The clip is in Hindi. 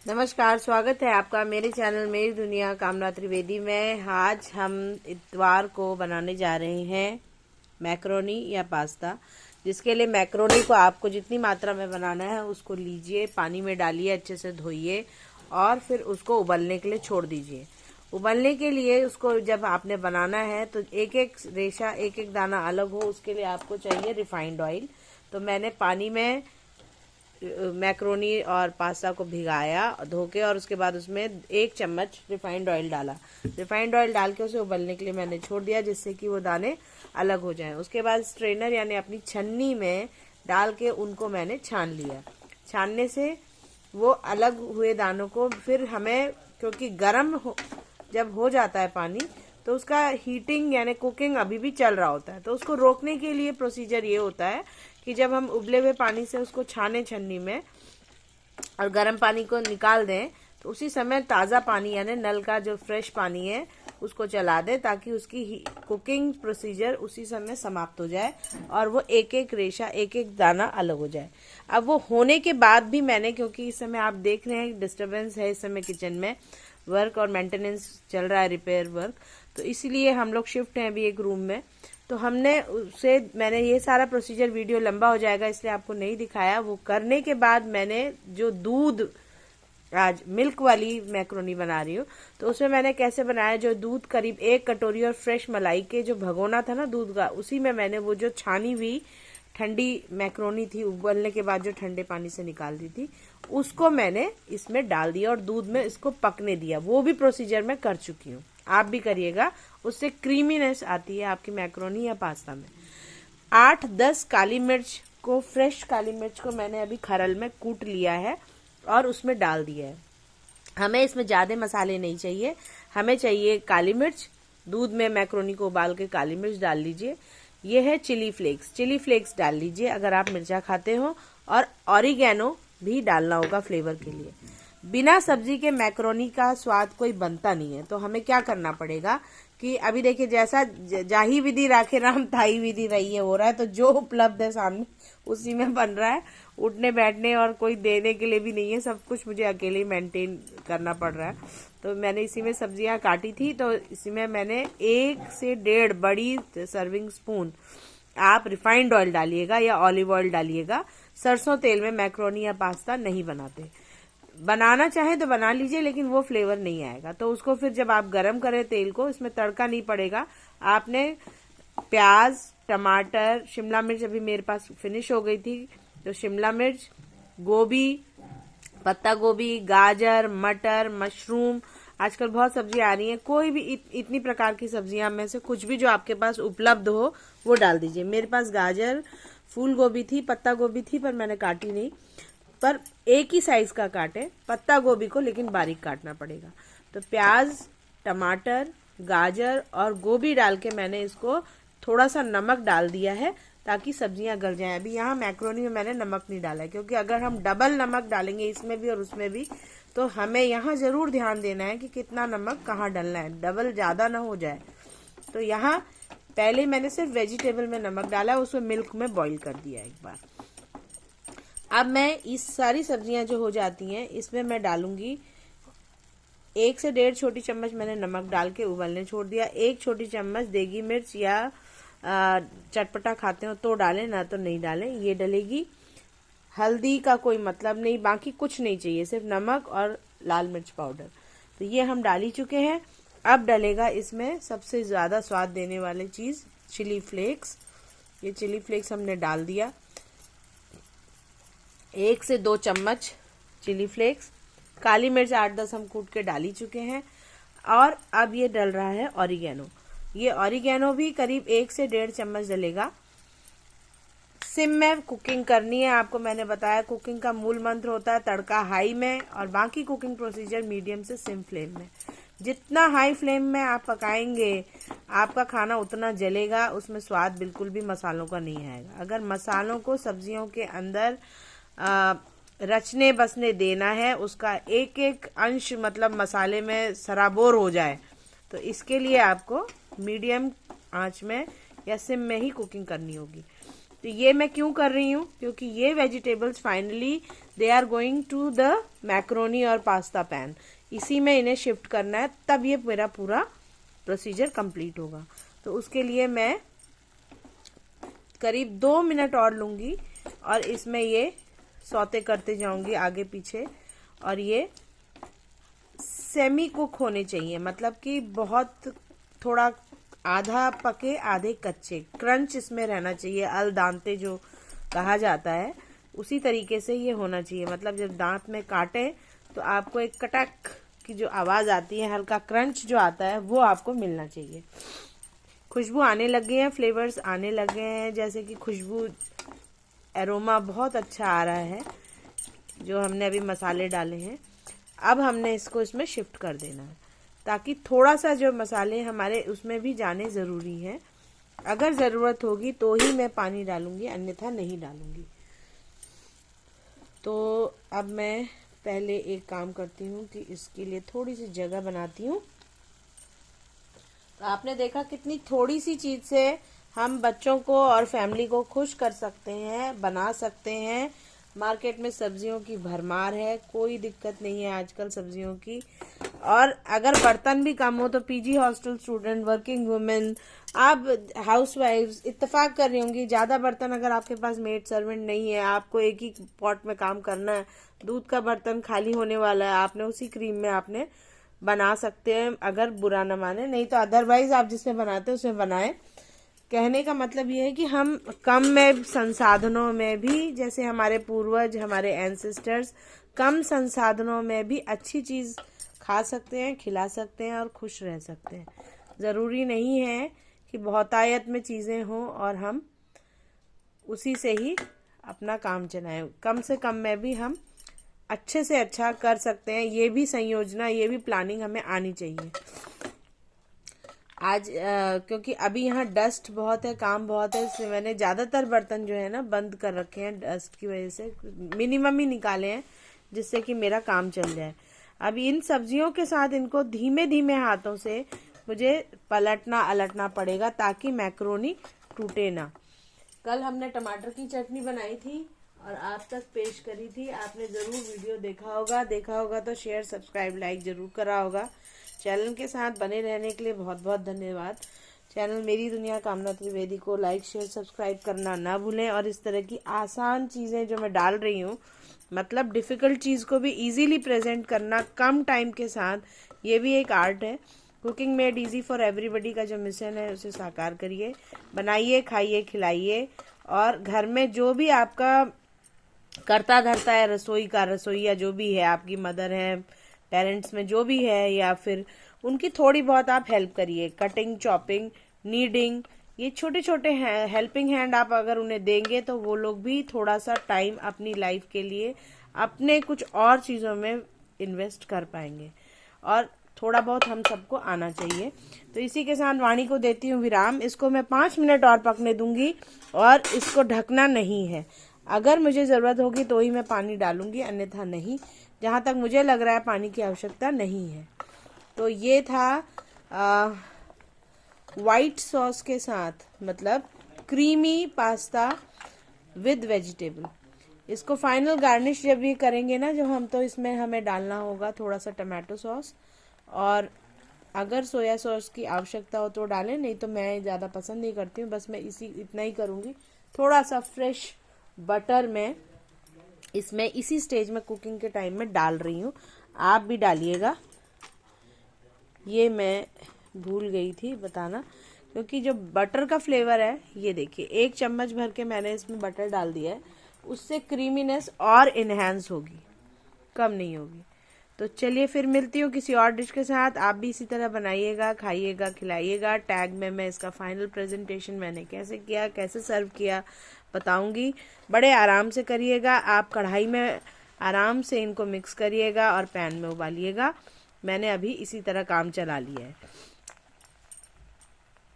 नमस्कार, स्वागत है आपका मेरे चैनल मेरी दुनिया कामना त्रिवेदी में। आज हम इतवार को बनाने जा रहे हैं मैक्रोनी या पास्ता। जिसके लिए मैक्रोनी को आपको जितनी मात्रा में बनाना है उसको लीजिए, पानी में डालिए, अच्छे से धोइए और फिर उसको उबलने के लिए छोड़ दीजिए। उबलने के लिए उसको जब आपने बनाना है तो एक एक रेशा एक एक दाना अलग हो, उसके लिए आपको चाहिए रिफाइंड ऑयल। तो मैंने पानी में मैक्रोनी और पास्ता को भिगाया धो के और उसके बाद उसमें 1 चम्मच रिफाइंड ऑयल डाला। रिफाइंड ऑयल डाल के उसे उबलने के लिए मैंने छोड़ दिया, जिससे कि वो दाने अलग हो जाएं। उसके बाद स्ट्रेनर यानी अपनी छन्नी में डाल के उनको मैंने छान लिया। छानने से वो अलग हुए दानों को फिर हमें, क्योंकि जब हो जाता है पानी तो उसका हीटिंग यानी कुकिंग अभी भी चल रहा होता है, तो उसको रोकने के लिए प्रोसीजर ये होता है कि जब हम उबले हुए पानी से उसको छाने छन्नी में और गर्म पानी को निकाल दें तो उसी समय ताज़ा पानी यानी नल का जो फ्रेश पानी है उसको चला दें, ताकि उसकी कुकिंग प्रोसीजर उसी समय समाप्त हो जाए और वो एक एक रेशा एक एक दाना अलग हो जाए। अब वो होने के बाद भी मैंने, क्योंकि इस समय आप देख रहे हैं डिस्टर्बेंस है, इस समय किचन में वर्क और मेंटेनेंस चल रहा है, रिपेयर वर्क, तो इसीलिए हम लोग शिफ्ट हैं अभी एक रूम में। तो मैंने ये सारा प्रोसीजर, वीडियो लंबा हो जाएगा इसलिए आपको नहीं दिखाया। वो करने के बाद मैंने जो आज मिल्क वाली मैक्रोनी बना रही हूँ, तो उसमें मैंने कैसे बनाया, जो दूध करीब 1 कटोरी और फ्रेश मलाई के जो भगोना था ना दूध का, उसी में मैंने वो जो छानी हुई ठंडी मैक्रोनी थी, उबलने के बाद जो ठंडे पानी से निकाल दी थी, उसको मैंने इसमें डाल दिया और दूध में इसको पकने दिया। वो भी प्रोसीजर मैं कर चुकी हूँ, आप भी करिएगा, उससे क्रीमीनेस आती है आपकी मैक्रोनी या पास्ता में। 8-10 काली मिर्च को, फ्रेश काली मिर्च को मैंने अभी खरल में कूट लिया है और उसमें डाल दिया है। हमें इसमें ज़्यादा मसाले नहीं चाहिए, हमें चाहिए काली मिर्च। दूध में मैक्रोनी को उबाल के काली मिर्च डाल लीजिए। ये है चिली फ्लेक्स डाल लीजिए अगर आप मिर्चा खाते हो, और ऑरिगेनो भी डालना होगा फ्लेवर के लिए। बिना सब्जी के मैक्रोनी का स्वाद कोई बनता नहीं है, तो हमें क्या करना पड़ेगा कि अभी देखिए, जैसा जाही विधि राखे राम ताही विधि रही हो रहा है, तो जो उपलब्ध है सामने उसी में बन रहा है। उठने बैठने और कोई देने के लिए भी नहीं है, सब कुछ मुझे अकेले मेंटेन करना पड़ रहा है। तो मैंने इसी में सब्जियां काटी थी, तो इसी में मैंने 1 से 1.5 बड़ी सर्विंग स्पून आप रिफाइंड ऑयल डालिएगा या ऑलिव ऑयल डालिएगा। सरसों तेल में मैक्रोनी या पास्ता नहीं बनाते। बनाना चाहे तो बना लीजिए, लेकिन वो फ्लेवर नहीं आएगा। तो उसको फिर जब आप गरम करें तेल को, इसमें तड़का नहीं पड़ेगा। आपने प्याज, टमाटर, शिमला मिर्च अभी मेरे पास फिनिश हो गई थी, तो शिमला मिर्च, गोभी, पत्ता गोभी, गाजर, मटर, मशरूम, आजकल बहुत सब्जियां आ रही हैं, कोई भी इतनी प्रकार की सब्जियां में से कुछ भी जो आपके पास उपलब्ध हो वो डाल दीजिए। मेरे पास गाजर, फूल गोभी थी, पत्ता गोभी थी, पर मैंने काटी नहीं, पर एक ही साइज का काटे पत्ता गोभी को, लेकिन बारीक काटना पड़ेगा। तो प्याज, टमाटर, गाजर और गोभी डाल के मैंने इसको थोड़ा सा नमक डाल दिया है ताकि सब्जियां गल जाएं। अभी यहाँ मैक्रोनी में मैंने नमक नहीं डाला है, क्योंकि अगर हम डबल नमक डालेंगे इसमें भी और उसमें भी, तो हमें यहाँ जरूर ध्यान देना है कि कितना नमक कहाँ डालना है, डबल ज्यादा ना हो जाए। तो यहाँ पहले मैंने सिर्फ वेजिटेबल में नमक डाला, उसमें मिल्क में बॉईल कर दिया एक बार। अब मैं इस सारी सब्जियां जो हो जाती हैं इसमें मैं डालूंगी 1 से 1.5 छोटी चम्मच मैंने नमक डाल के उबलने छोड़ दिया। 1 छोटी चम्मच देगी मिर्च, या चटपटा खाते हो तो डालें, ना तो नहीं डालें, ये डलेगी। हल्दी का कोई मतलब नहीं, बाकी कुछ नहीं चाहिए, सिर्फ नमक और लाल मिर्च पाउडर। तो ये हम डाल ही चुके हैं। अब डलेगा इसमें सबसे ज़्यादा स्वाद देने वाली चीज़, चिली फ्लेक्स। ये चिली फ्लेक्स हमने डाल दिया, 1 से 2 चम्मच चिली फ्लेक्स। काली मिर्च 8-10 हम कूट के डाल ही चुके हैं। और अब ये डल रहा है ऑरिगेनो। ये ऑरिगेनो भी करीब 1 से 1.5 चम्मच डलेगा। सिम में कुकिंग करनी है, आपको मैंने बताया कुकिंग का मूल मंत्र होता है तड़का हाई में, और बाकी कुकिंग प्रोसीजर मीडियम से सिम फ्लेम में। जितना हाई फ्लेम में आप पकाएंगे आपका खाना उतना जलेगा, उसमें स्वाद बिल्कुल भी मसालों का नहीं आएगा। अगर मसालों को सब्जियों के अंदर रचने बसने देना है, उसका एक एक अंश मतलब मसाले में सराबोर हो जाए, तो इसके लिए आपको मीडियम आंच में या सिम में ही कुकिंग करनी होगी। तो ये मैं क्यों कर रही हूँ, क्योंकि ये vegetables finally they are going to the macaroni और पास्ता पैन, इसी में इन्हें शिफ्ट करना है, तब ये मेरा पूरा प्रोसीजर कंप्लीट होगा। तो उसके लिए मैं करीब 2 मिनट और लूँगी और इसमें ये सौते करते जाऊंगी आगे पीछे, और ये सेमी कुक होने चाहिए, मतलब कि बहुत थोड़ा आधा पके आधे कच्चे, क्रंच इसमें रहना चाहिए, अल दांते जो कहा जाता है उसी तरीके से ये होना चाहिए। मतलब जब दांत में काटे तो आपको एक कटक की जो आवाज़ आती है, हल्का क्रंच जो आता है, वो आपको मिलना चाहिए। खुशबू आने लग गई है, फ्लेवर्स आने लग गए हैं, जैसे कि खुशबू एरोमा बहुत अच्छा आ रहा है जो हमने अभी मसाले डाले हैं। अब हमने इसको इसमें शिफ्ट कर देना है, ताकि थोड़ा सा जो मसाले हमारे उसमें भी जाने ज़रूरी है। अगर ज़रूरत होगी तो ही मैं पानी डालूंगी, अन्यथा नहीं डालूंगी। तो अब मैं पहले एक काम करती हूँ कि इसके लिए थोड़ी सी जगह बनाती हूँ। तो आपने देखा कितनी थोड़ी सी चीज़ से हम बच्चों को और फैमिली को खुश कर सकते हैं, बना सकते हैं। मार्केट में सब्जियों की भरमार है, कोई दिक्कत नहीं है आजकल सब्जियों की। और अगर बर्तन भी कम हो तो PG hostel student, working women, आप हाउसवाइफ्स इत्तेफाक कर रही होंगी, ज़्यादा बर्तन अगर आपके पास मेड सर्वेंट नहीं है, आपको एक ही पॉट में काम करना है, दूध का बर्तन खाली होने वाला है, आपने उसी क्रीम में आपने बना सकते हैं, अगर बुरा न माने। नहीं तो अदरवाइज आप जिसमें बनाते हैं उसमें बनाएं। कहने का मतलब ये है कि हम कम में संसाधनों में भी, जैसे हमारे पूर्वज, हमारे एंसेस्टर्स, कम संसाधनों में भी अच्छी चीज़ खा सकते हैं, खिला सकते हैं और खुश रह सकते हैं। ज़रूरी नहीं है कि बहुतायत में चीज़ें हों और हम उसी से ही अपना काम चलाएं। कम से कम में भी हम अच्छे से अच्छा कर सकते हैं। ये भी संयोजना, ये भी प्लानिंग हमें आनी चाहिए। आज क्योंकि अभी यहाँ डस्ट बहुत है, काम बहुत है, इसलिए मैंने ज़्यादातर बर्तन जो है ना बंद कर रखे हैं डस्ट की वजह से, मिनिमम ही निकाले हैं जिससे कि मेरा काम चल जाए। अब इन सब्जियों के साथ इनको धीमे धीमे हाथों से मुझे पलटना अलटना पड़ेगा ताकि मैक्रोनी टूटे ना। कल हमने टमाटर की चटनी बनाई थी और आप तक पेश करी थी, आपने ज़रूर वीडियो देखा होगा तो शेयर, सब्सक्राइब, लाइक ज़रूर करा होगा। चैनल के साथ बने रहने के लिए बहुत बहुत धन्यवाद। चैनल मेरी दुनिया कामना त्रिवेदी को लाइक, शेयर, सब्सक्राइब करना ना भूलें। और इस तरह की आसान चीज़ें जो मैं डाल रही हूँ, मतलब डिफ़िकल्ट चीज़ को भी इजीली प्रेजेंट करना कम टाइम के साथ, ये भी एक आर्ट है। Cooking made easy for everybody का जो मिशन है उसे साकार करिए, बनाइए, खाइए, खिलाइए। और घर में जो भी आपका करता धरता है रसोई का, रसोईया जो भी है, आपकी मदर है, पेरेंट्स में जो भी है, या फिर उनकी थोड़ी बहुत आप हेल्प करिए। कटिंग, चॉपिंग, नीडिंग, ये छोटे छोटे हेल्पिंग हैंड आप अगर उन्हें देंगे तो वो लोग भी थोड़ा सा टाइम अपनी लाइफ के लिए अपने कुछ और चीज़ों में इन्वेस्ट कर पाएंगे। और थोड़ा बहुत हम सबको आना चाहिए। तो इसी के साथ वाणी को देती हूँ विराम। इसको मैं 5 मिनट और पकने दूंगी और इसको ढकना नहीं है। अगर मुझे ज़रूरत होगी तो ही मैं पानी डालूंगी, अन्यथा नहीं। जहाँ तक मुझे लग रहा है पानी की आवश्यकता नहीं है। तो ये था वाइट सॉस के साथ, मतलब क्रीमी पास्ता विद वेजिटेबल। इसको फाइनल गार्निश जब ये करेंगे ना जब हम, तो इसमें हमें डालना होगा थोड़ा सा टमाटो सॉस, और अगर सोया सॉस की आवश्यकता हो तो डालें, नहीं तो मैं ज़्यादा पसंद नहीं करती हूँ। बस मैं इतना ही करूँगी। थोड़ा सा फ्रेश बटर में इसमें इसी स्टेज में कुकिंग के टाइम में डाल रही हूँ, आप भी डालिएगा। ये मैं भूल गई थी बताना, क्योंकि जो बटर का फ्लेवर है, ये देखिए 1 चम्मच भर के मैंने इसमें बटर डाल दिया है, उससे क्रीमीनेस और इन्हेंस होगी, कम नहीं होगी। तो चलिए फिर मिलती हूँ किसी और डिश के साथ। आप भी इसी तरह बनाइएगा, खाइएगा, खिलाइएगा। टैग में मैं इसका फाइनल प्रेजेंटेशन मैंने कैसे किया, कैसे सर्व किया बताऊंगी। बड़े आराम से करिएगा। आप कढ़ाई में आराम से इनको मिक्स करिएगा और पैन में उबालिएगा। मैंने अभी इसी तरह काम चला लिया है।